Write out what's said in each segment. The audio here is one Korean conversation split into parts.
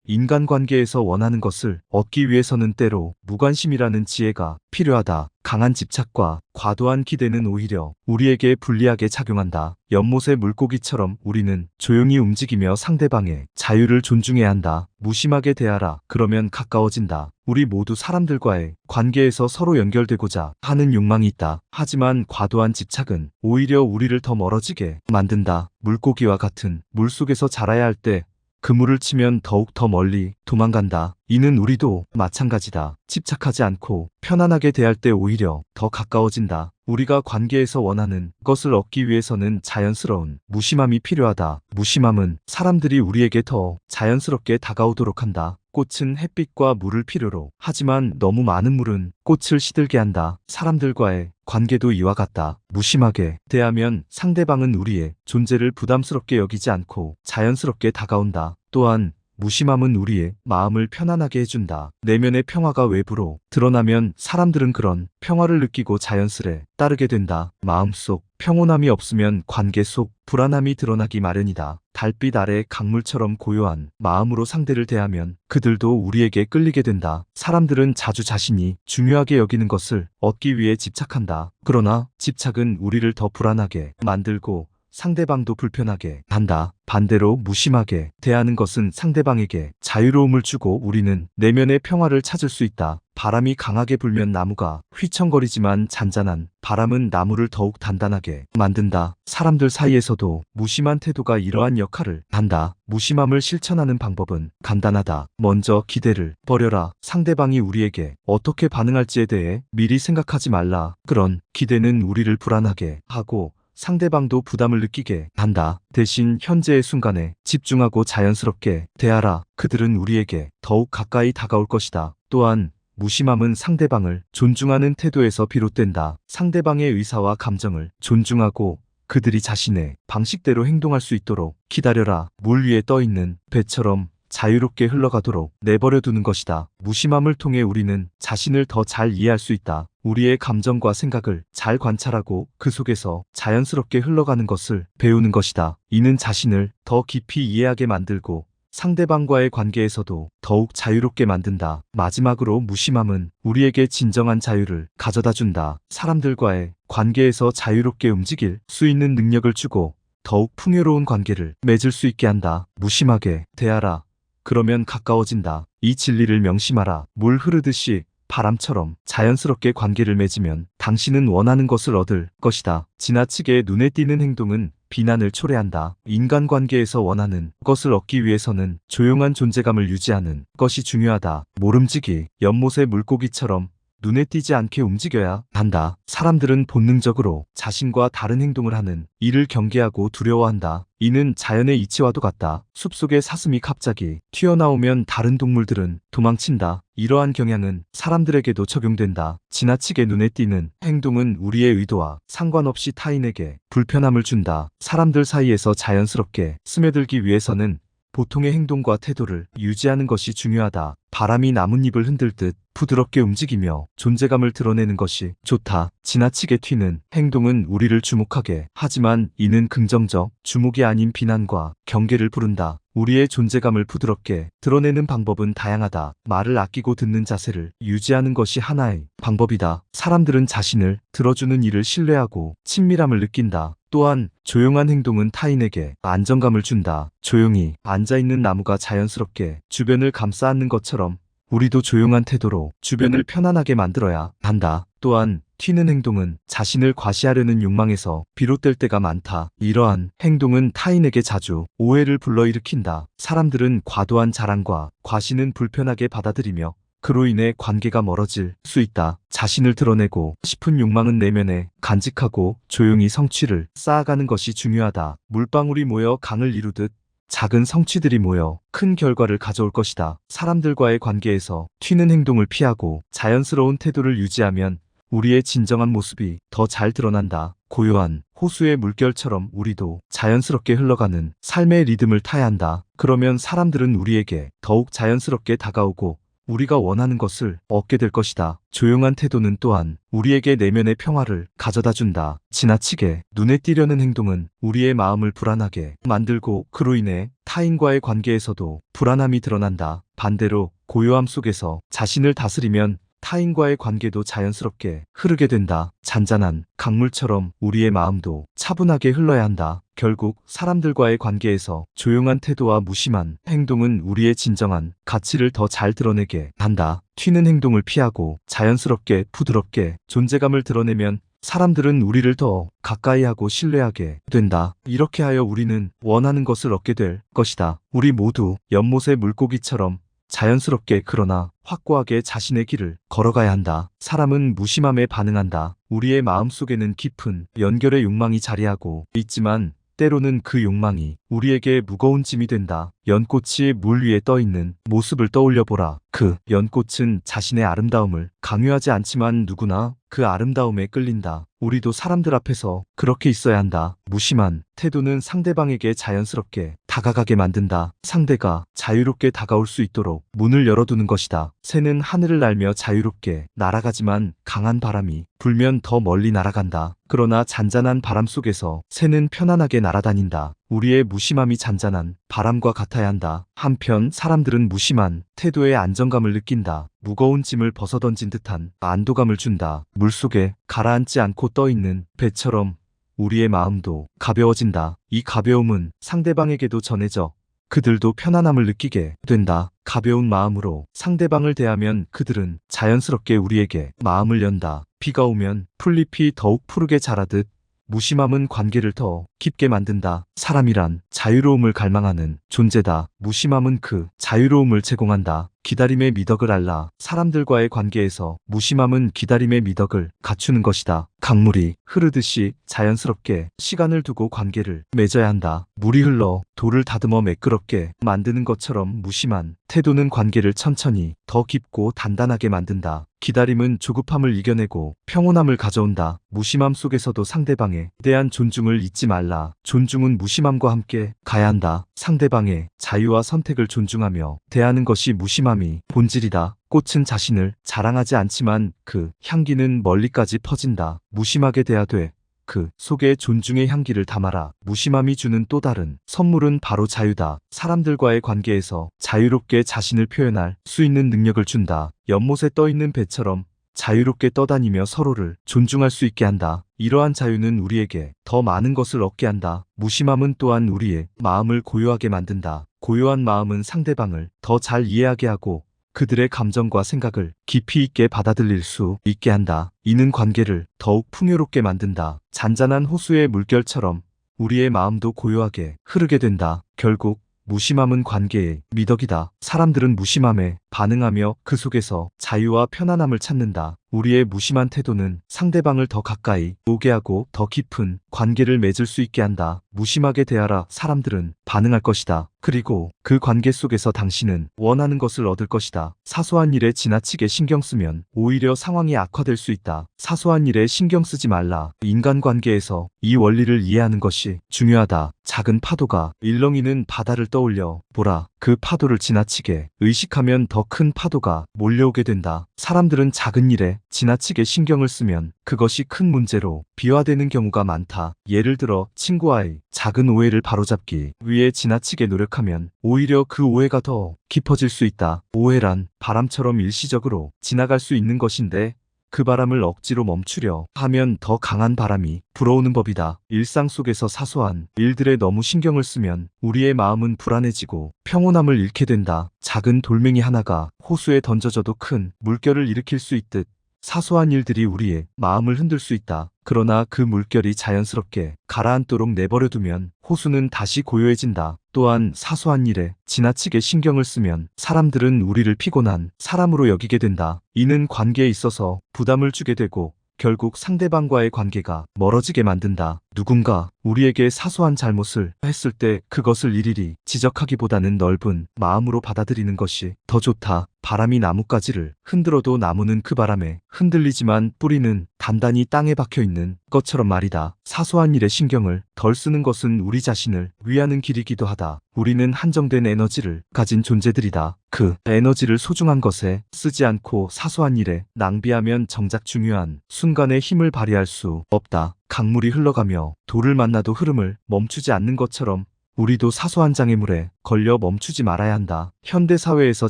인간관계에서 원하는 것을 얻기 위해서는 때로 무관심이라는 지혜가 필요하다. 강한 집착과 과도한 기대는 오히려 우리에게 불리하게 작용한다. 연못의 물고기처럼 우리는 조용히 움직이며 상대방의 자유를 존중해야 한다. 무심하게 대하라. 그러면 가까워진다. 우리 모두 사람들과의 관계에서 서로 연결되고자 하는 욕망이 있다. 하지만 과도한 집착은 오히려 우리를 더 멀어지게 만든다. 물고기와 같은 물속에서 자라야 할 때 그물을 치면 더욱 더 멀리 도망간다. 이는 우리도 마찬가지다. 집착하지 않고 편안하게 대할 때 오히려 더 가까워진다. 우리가 관계에서 원하는 것을 얻기 위해서는 자연스러운 무심함이 필요하다. 무심함은 사람들이 우리에게 더 자연스럽게 다가오도록 한다. 꽃은 햇빛과 물을 필요로 하지만 너무 많은 물은 꽃을 시들게 한다. 사람들과의 관계도 이와 같다. 무심하게 대하면 상대방은 우리의 존재를 부담스럽게 여기지 않고 자연스럽게 다가온다. 또한 무심함은 우리의 마음을 편안하게 해준다. 내면의 평화가 외부로 드러나면 사람들은 그런 평화를 느끼고 자연스레 따르게 된다. 마음속 평온함이 없으면 관계 속 불안함이 드러나기 마련이다. 달빛 아래 강물처럼 고요한 마음으로 상대를 대하면 그들도 우리에게 끌리게 된다. 사람들은 자주 자신이 중요하게 여기는 것을 얻기 위해 집착한다. 그러나 집착은 우리를 더 불안하게 만들고 상대방도 불편하게 한다. 반대로 무심하게 대하는 것은 상대방에게 자유로움을 주고 우리는 내면의 평화를 찾을 수 있다. 바람이 강하게 불면 나무가 휘청거리지만 잔잔한 바람은 나무를 더욱 단단하게 만든다. 사람들 사이에서도 무심한 태도가 이러한 역할을 한다. 무심함을 실천하는 방법은 간단하다. 먼저 기대를 버려라. 상대방이 우리에게 어떻게 반응할지에 대해 미리 생각하지 말라. 그런 기대는 우리를 불안하게 하고 상대방도 부담을 느끼게 한다. 대신 현재의 순간에 집중하고 자연스럽게 대하라. 그들은 우리에게 더욱 가까이 다가올 것이다. 또한 무심함은 상대방을 존중하는 태도에서 비롯된다. 상대방의 의사와 감정을 존중하고 그들이 자신의 방식대로 행동할 수 있도록 기다려라. 물 위에 떠 있는 배처럼 자유롭게 흘러가도록 내버려 두는 것이다. 무심함을 통해 우리는 자신을 더 잘 이해할 수 있다. 우리의 감정과 생각을 잘 관찰하고 그 속에서 자연스럽게 흘러가는 것을 배우는 것이다. 이는 자신을 더 깊이 이해하게 만들고 상대방과의 관계에서도 더욱 자유롭게 만든다. 마지막으로 무심함은 우리에게 진정한 자유를 가져다 준다. 사람들과의 관계에서 자유롭게 움직일 수 있는 능력을 주고 더욱 풍요로운 관계를 맺을 수 있게 한다. 무심하게 대하라. 그러면 가까워진다. 이 진리를 명심하라. 물 흐르듯이 바람처럼 자연스럽게 관계를 맺으면 당신은 원하는 것을 얻을 것이다. 지나치게 눈에 띄는 행동은 비난을 초래한다. 인간관계에서 원하는 것을 얻기 위해서는 조용한 존재감을 유지하는 것이 중요하다. 모름지기, 연못의 물고기처럼 눈에 띄지 않게 움직여야 한다. 사람들은 본능적으로 자신과 다른 행동을 하는 이를 경계하고 두려워한다. 이는 자연의 이치와도 같다. 숲속의 사슴이 갑자기 튀어나오면 다른 동물들은 도망친다. 이러한 경향은 사람들에게도 적용된다. 지나치게 눈에 띄는 행동은 우리의 의도와 상관없이 타인에게 불편함을 준다. 사람들 사이에서 자연스럽게 스며들기 위해서는 보통의 행동과 태도를 유지하는 것이 중요하다. 바람이 나뭇잎을 흔들듯 부드럽게 움직이며 존재감을 드러내는 것이 좋다. 지나치게 튀는 행동은 우리를 주목하게 하지만 이는 긍정적 주목이 아닌 비난과 경계를 부른다. 우리의 존재감을 부드럽게 드러내는 방법은 다양하다. 말을 아끼고 듣는 자세를 유지하는 것이 하나의 방법이다. 사람들은 자신을 들어주는 이를 신뢰하고 친밀함을 느낀다. 또한 조용한 행동은 타인에게 안정감을 준다. 조용히 앉아있는 나무가 자연스럽게 주변을 감싸 안는 것처럼 우리도 조용한 태도로 주변을 편안하게 만들어야 한다. 또한 튀는 행동은 자신을 과시하려는 욕망에서 비롯될 때가 많다. 이러한 행동은 타인에게 자주 오해를 불러일으킨다. 사람들은 과도한 자랑과 과시는 불편하게 받아들이며 그로 인해 관계가 멀어질 수 있다. 자신을 드러내고 싶은 욕망은 내면에 간직하고 조용히 성취를 쌓아가는 것이 중요하다. 물방울이 모여 강을 이루듯 작은 성취들이 모여 큰 결과를 가져올 것이다. 사람들과의 관계에서 튀는 행동을 피하고 자연스러운 태도를 유지하면 우리의 진정한 모습이 더 잘 드러난다. 고요한 호수의 물결처럼 우리도 자연스럽게 흘러가는 삶의 리듬을 타야 한다. 그러면 사람들은 우리에게 더욱 자연스럽게 다가오고 우리가 원하는 것을 얻게 될 것이다. 조용한 태도는 또한 우리에게 내면의 평화를 가져다 준다. 지나치게 눈에 띄려는 행동은 우리의 마음을 불안하게 만들고 그로 인해 타인과의 관계에서도 불안함이 드러난다. 반대로 고요함 속에서 자신을 다스리면 타인과의 관계도 자연스럽게 흐르게 된다. 잔잔한 강물처럼 우리의 마음도 차분하게 흘러야 한다. 결국 사람들과의 관계에서 조용한 태도와 무심한 행동은 우리의 진정한 가치를 더 잘 드러내게 한다. 튀는 행동을 피하고 자연스럽게 부드럽게 존재감을 드러내면 사람들은 우리를 더 가까이 하고 신뢰하게 된다. 이렇게 하여 우리는 원하는 것을 얻게 될 것이다. 우리 모두 연못의 물고기처럼 자연스럽게 그러나 확고하게 자신의 길을 걸어가야 한다. 사람은 무심함에 반응한다. 우리의 마음속에는 깊은 연결의 욕망이 자리하고 있지만 때로는 그 욕망이 우리에게 무거운 짐이 된다. 연꽃이 물 위에 떠 있는 모습을 떠올려 보라. 그 연꽃은 자신의 아름다움을 강요하지 않지만 누구나 그 아름다움에 끌린다. 우리도 사람들 앞에서 그렇게 있어야 한다. 무심한 태도는 상대방에게 자연스럽게 다가가게 만든다. 상대가 자유롭게 다가올 수 있도록 문을 열어두는 것이다. 새는 하늘을 날며 자유롭게 날아가지만 강한 바람이 불면 더 멀리 날아간다. 그러나 잔잔한 바람 속에서 새는 편안하게 날아다닌다. 우리의 무심함이 잔잔한 바람과 같아야 한다. 한편 사람들은 무심한 태도에 안정감을 느낀다. 무거운 짐을 벗어던진 듯한 안도감을 준다. 물속에 가라앉지 않고 떠있는 배처럼 우리의 마음도 가벼워진다. 이 가벼움은 상대방에게도 전해져 그들도 편안함을 느끼게 된다. 가벼운 마음으로 상대방을 대하면 그들은 자연스럽게 우리에게 마음을 연다. 비가 오면 풀잎이 더욱 푸르게 자라듯 무심함은 관계를 더 깊게 만든다. 사람이란 자유로움을 갈망하는 존재다. 무심함은 그 자유로움을 제공한다. 기다림의 미덕을 알라. 사람들과의 관계에서 무심함은 기다림의 미덕을 갖추는 것이다. 강물이 흐르듯이 자연스럽게 시간을 두고 관계를 맺어야 한다. 물이 흘러 돌을 다듬어 매끄럽게 만드는 것처럼 무심한 태도는 관계를 천천히 더 깊고 단단하게 만든다. 기다림은 조급함을 이겨내고 평온함을 가져온다. 무심함 속에서도 상대방에 대한 존중을 잊지 말라. 존중은 무심함과 함께 가야 한다. 상대방의 자유와 선택을 존중하며 대하는 것이 무심함이 본질이다. 꽃은 자신을 자랑하지 않지만 그 향기는 멀리까지 퍼진다. 무심하게 대하되 그 속에 존중의 향기를 담아라. 무심함이 주는 또 다른 선물은 바로 자유다. 사람들과의 관계에서 자유롭게 자신을 표현할 수 있는 능력을 준다. 연못에 떠있는 배처럼 자유롭게 떠다니며 서로를 존중할 수 있게 한다. 이러한 자유는 우리에게 더 많은 것을 얻게 한다. 무심함은 또한 우리의 마음을 고요하게 만든다. 고요한 마음은 상대방을 더 잘 이해하게 하고 그들의 감정과 생각을 깊이 있게 받아들일 수 있게 한다. 이는 관계를 더욱 풍요롭게 만든다. 잔잔한 호수의 물결처럼 우리의 마음도 고요하게 흐르게 된다. 결국 무심함은 관계의 미덕이다. 사람들은 무심함에 반응하며 그 속에서 자유와 편안함을 찾는다. 우리의 무심한 태도는 상대방을 더 가까이 오게 하고 더 깊은 관계를 맺을 수 있게 한다. 무심하게 대하라. 사람들은 반응할 것이다. 그리고 그 관계 속에서 당신은 원하는 것을 얻을 것이다. 사소한 일에 지나치게 신경 쓰면 오히려 상황이 악화될 수 있다. 사소한 일에 신경 쓰지 말라. 인간관계에서 이 원리를 이해하는 것이 중요하다. 작은 파도가 일렁이는 바다를 떠올려 보라. 그 파도를 지나치게 의식하면 더 큰 파도가 몰려오게 된다. 사람들은 작은 일에 지나치게 신경을 쓰면 그것이 큰 문제로 비화되는 경우가 많다. 예를 들어 친구와의 작은 오해를 바로잡기 위해 지나치게 노력하면 오히려 그 오해가 더 깊어질 수 있다. 오해란 바람처럼 일시적으로 지나갈 수 있는 것인데 그 바람을 억지로 멈추려 하면 더 강한 바람이 불어오는 법이다. 일상 속에서 사소한 일들에 너무 신경을 쓰면 우리의 마음은 불안해지고 평온함을 잃게 된다. 작은 돌멩이 하나가 호수에 던져져도 큰 물결을 일으킬 수 있듯 사소한 일들이 우리의 마음을 흔들 수 있다. 그러나 그 물결이 자연스럽게 가라앉도록 내버려두면 호수는 다시 고요해진다. 또한 사소한 일에 지나치게 신경을 쓰면 사람들은 우리를 피곤한 사람으로 여기게 된다. 이는 관계에 있어서 부담을 주게 되고 결국 상대방과의 관계가 멀어지게 만든다. 누군가 우리에게 사소한 잘못을 했을 때 그것을 일일이 지적하기보다는 넓은 마음으로 받아들이는 것이 더 좋다. 바람이 나뭇가지를 흔들어도 나무는 그 바람에 흔들리지만 뿌리는 단단히 땅에 박혀 있는 것처럼 말이다. 사소한 일에 신경을 덜 쓰는 것은 우리 자신을 위하는 길이기도 하다. 우리는 한정된 에너지를 가진 존재들이다. 그 에너지를 소중한 것에 쓰지 않고 사소한 일에 낭비하면 정작 중요한 순간에 힘을 발휘할 수 없다. 강물이 흘러가며 돌을 만나도 흐름을 멈추지 않는 것처럼 우리도 사소한 장애물에 걸려 멈추지 말아야 한다. 현대사회에서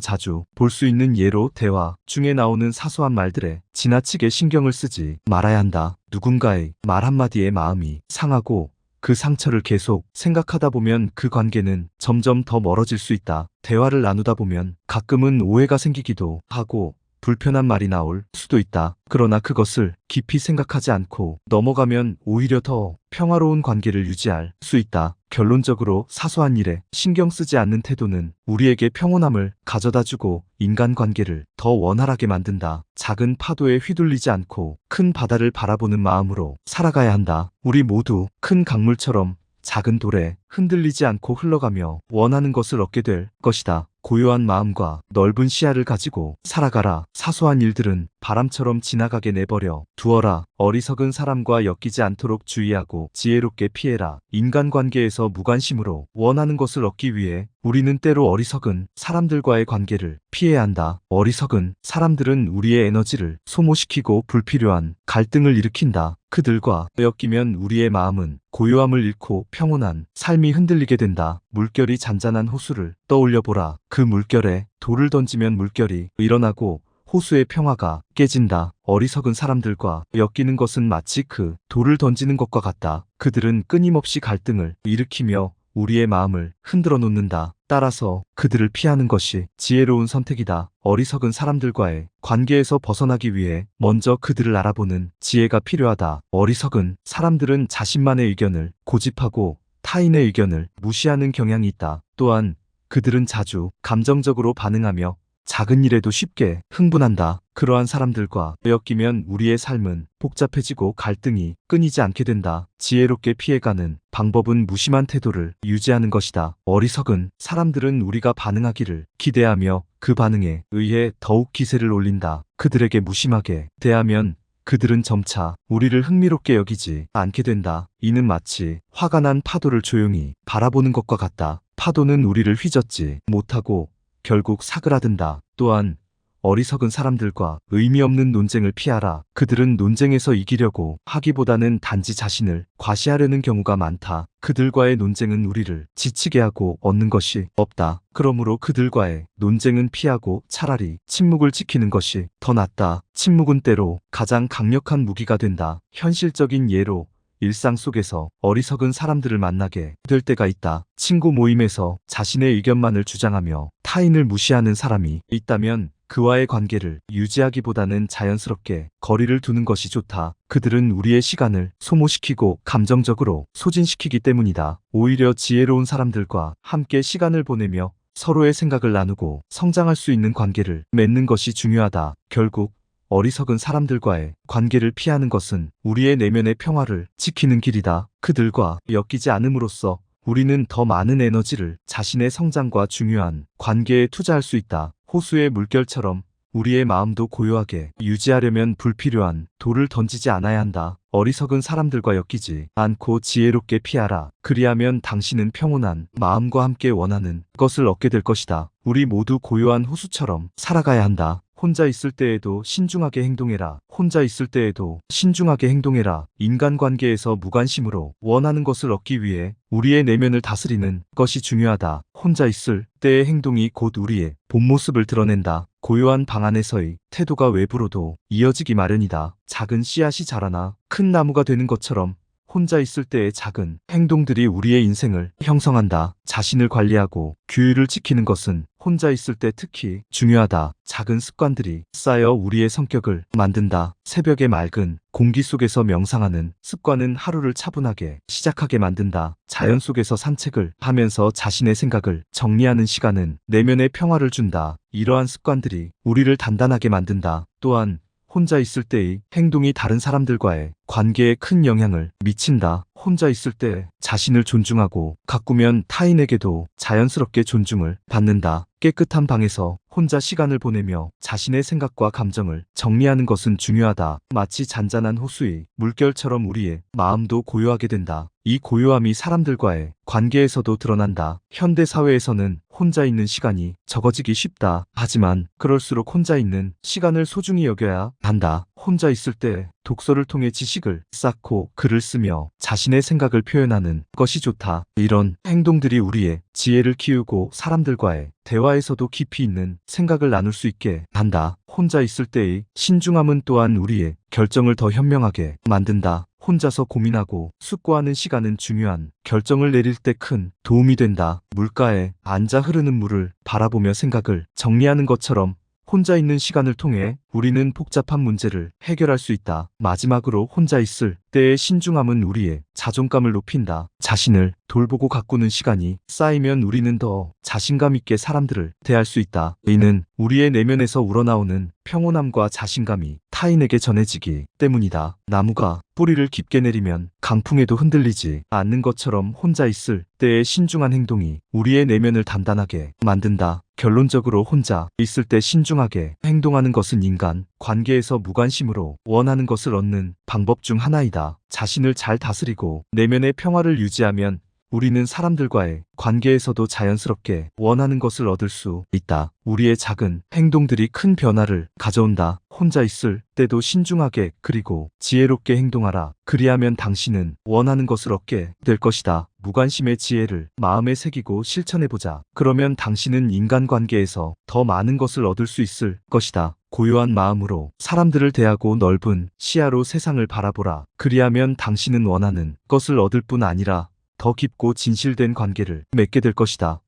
자주 볼 수 있는 예로 대화 중에 나오는 사소한 말들에 지나치게 신경을 쓰지 말아야 한다. 누군가의 말 한마디에 마음이 상하고 그 상처를 계속 생각하다 보면 그 관계는 점점 더 멀어질 수 있다. 대화를 나누다 보면 가끔은 오해가 생기기도 하고 불편한 말이 나올 수도 있다. 그러나 그것을 깊이 생각하지 않고 넘어가면 오히려 더 평화로운 관계를 유지할 수 있다. 결론적으로 사소한 일에 신경 쓰지 않는 태도는 우리에게 평온함을 가져다주고 인간관계를 더 원활하게 만든다. 작은 파도에 휘둘리지 않고 큰 바다를 바라보는 마음으로 살아가야 한다. 우리 모두 큰 강물처럼 작은 돌에 흔들리지 않고 흘러가며 원하는 것을 얻게 될 것이다. 고요한 마음과 넓은 시야를 가지고 살아가라. 사소한 일들은 바람처럼 지나가게 내버려 두어라. 어리석은 사람과 엮이지 않도록 주의하고 지혜롭게 피해라. 인간관계에서 무관심으로 원하는 것을 얻기 위해 우리는 때로 어리석은 사람들과의 관계를 피해야 한다. 어리석은 사람들은 우리의 에너지를 소모시키고 불필요한 갈등을 일으킨다. 그들과 엮이면 우리의 마음은 고요함을 잃고 평온한 삶이 흔들리게 된다. 물결이 잔잔한 호수를 떠올려 보라. 그 물결에 돌을 던지면 물결이 일어나고 호수의 평화가 깨진다. 어리석은 사람들과 엮이는 것은 마치 그 돌을 던지는 것과 같다. 그들은 끊임없이 갈등을 일으키며 우리의 마음을 흔들어 놓는다. 따라서 그들을 피하는 것이 지혜로운 선택이다. 어리석은 사람들과의 관계에서 벗어나기 위해 먼저 그들을 알아보는 지혜가 필요하다. 어리석은 사람들은 자신만의 의견을 고집하고 타인의 의견을 무시하는 경향이 있다. 또한 그들은 자주 감정적으로 반응하며 작은 일에도 쉽게 흥분한다. 그러한 사람들과 엮이면 우리의 삶은 복잡해지고 갈등이 끊이지 않게 된다. 지혜롭게 피해가는 방법은 무심한 태도를 유지하는 것이다. 어리석은 사람들은 우리가 반응하기를 기대하며 그 반응에 의해 더욱 기세를 올린다. 그들에게 무심하게 대하면 그들은 점차 우리를 흥미롭게 여기지 않게 된다. 이는 마치 화가 난 파도를 조용히 바라보는 것과 같다. 파도는 우리를 휘젓지 못하고 결국 사그라든다. 또한 어리석은 사람들과 의미 없는 논쟁을 피하라. 그들은 논쟁에서 이기려고 하기보다는 단지 자신을 과시하려는 경우가 많다. 그들과의 논쟁은 우리를 지치게 하고 얻는 것이 없다. 그러므로 그들과의 논쟁은 피하고 차라리 침묵을 지키는 것이 더 낫다. 침묵은 때로 가장 강력한 무기가 된다. 현실적인 예로 일상 속에서 어리석은 사람들을 만나게 될 때가 있다. 친구 모임에서 자신의 의견만을 주장하며 타인을 무시하는 사람이 있다면 그와의 관계를 유지하기보다는 자연스럽게 거리를 두는 것이 좋다. 그들은 우리의 시간을 소모시키고 감정적으로 소진시키기 때문이다. 오히려 지혜로운 사람들과 함께 시간을 보내며 서로의 생각을 나누고 성장할 수 있는 관계를 맺는 것이 중요하다. 결국 어리석은 사람들과의 관계를 피하는 것은 우리의 내면의 평화를 지키는 길이다. 그들과 엮이지 않음으로써 우리는 더 많은 에너지를 자신의 성장과 중요한 관계에 투자할 수 있다. 호수의 물결처럼 우리의 마음도 고요하게 유지하려면 불필요한 돌을 던지지 않아야 한다. 어리석은 사람들과 엮이지 않고 지혜롭게 피하라. 그리하면 당신은 평온한 마음과 함께 원하는 것을 얻게 될 것이다. 우리 모두 고요한 호수처럼 살아가야 한다. 혼자 있을 때에도 신중하게 행동해라. 혼자 있을 때에도 신중하게 행동해라. 인간관계에서 무관심으로 원하는 것을 얻기 위해 우리의 내면을 다스리는 것이 중요하다. 혼자 있을 때의 행동이 곧 우리의 본 모습을 드러낸다. 고요한 방 안에서의 태도가 외부로도 이어지기 마련이다. 작은 씨앗이 자라나 큰 나무가 되는 것처럼 혼자 있을 때의 작은 행동들이 우리의 인생을 형성한다. 자신을 관리하고 규율을 지키는 것은 혼자 있을 때 특히 중요하다. 작은 습관들이 쌓여 우리의 성격을 만든다. 새벽의 맑은 공기 속에서 명상하는 습관은 하루를 차분하게 시작하게 만든다. 자연 속에서 산책을 하면서 자신의 생각을 정리하는 시간은 내면의 평화를 준다. 이러한 습관들이 우리를 단단하게 만든다. 또한 혼자 있을 때의 행동이 다른 사람들과의 관계에 큰 영향을 미친다. 혼자 있을 때 자신을 존중하고 가꾸면 타인에게도 자연스럽게 존중을 받는다. 깨끗한 방에서 혼자 시간을 보내며 자신의 생각과 감정을 정리하는 것은 중요하다. 마치 잔잔한 호수의 물결처럼 우리의 마음도 고요하게 된다. 이 고요함이 사람들과의 관계에서도 드러난다. 현대 사회에서는 혼자 있는 시간이 적어지기 쉽다. 하지만 그럴수록 혼자 있는 시간을 소중히 여겨야 한다. 혼자 있을 때 독서를 통해 지식을 쌓고 글을 쓰며 자신의 생각을 표현하는 것이 좋다. 이런 행동들이 우리의 지혜를 키우고 사람들과의 대화에서도 깊이 있는 생각을 나눌 수 있게 한다. 혼자 있을 때의 신중함은 또한 우리의 결정을 더 현명하게 만든다. 혼자서 고민하고 숙고하는 시간은 중요한 결정을 내릴 때 큰 도움이 된다. 물가에 앉아 흐르는 물을 바라보며 생각을 정리하는 것처럼 혼자 있는 시간을 통해 우리는 복잡한 문제를 해결할 수 있다. 마지막으로 혼자 있을 때의 신중함은 우리의 자존감을 높인다. 자신을 돌보고 가꾸는 시간이 쌓이면 우리는 더 자신감 있게 사람들을 대할 수 있다. 이는 우리의 내면에서 우러나오는 평온함과 자신감이 타인에게 전해지기 때문이다. 나무가 뿌리를 깊게 내리면 강풍에도 흔들리지 않는 것처럼 혼자 있을 때의 신중한 행동이 우리의 내면을 단단하게 만든다. 결론적으로 혼자 있을 때 신중하게 행동하는 것은 인간 관계에서 무관심으로 원하는 것을 얻는 방법 중 하나이다. 자신을 잘 다스리고 내면의 평화를 유지하면 우리는 사람들과의 관계에서도 자연스럽게 원하는 것을 얻을 수 있다. 우리의 작은 행동들이 큰 변화를 가져온다. 혼자 있을 때도 신중하게 그리고 지혜롭게 행동하라. 그리하면 당신은 원하는 것을 얻게 될 것이다. 무관심의 지혜를 마음에 새기고 실천해보자. 그러면 당신은 인간관계에서 더 많은 것을 얻을 수 있을 것이다. 고요한 마음으로 사람들을 대하고 넓은 시야로 세상을 바라보라. 그리하면 당신은 원하는 것을 얻을 뿐 아니라 더 깊고 진실된 관계를 맺게 될 것이다.